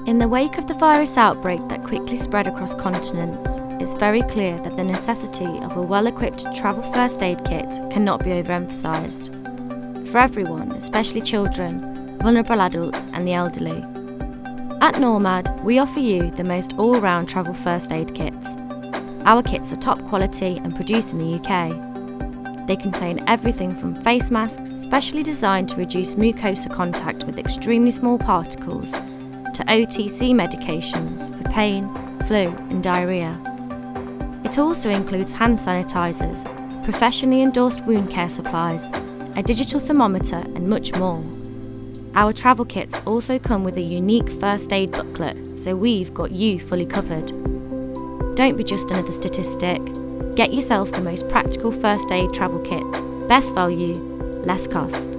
In the wake of the virus outbreak that quickly spread across continents, it's very clear that the necessity of a well-equipped travel first aid kit cannot be overemphasised. For everyone, especially children, vulnerable adults and the elderly. At Nomad, we offer you the most all-round travel first aid kits. Our kits are top quality and produced in the UK. They contain everything from face masks specially designed to reduce mucosa contact with extremely small particles, to OTC medications for pain, flu and diarrhoea. It also includes hand sanitisers, professionally endorsed wound care supplies, a digital thermometer and much more. Our travel kits also come with a unique first aid booklet, so we've got you fully covered. Don't be just another statistic. Get yourself the most practical first aid travel kit. Best value, less cost.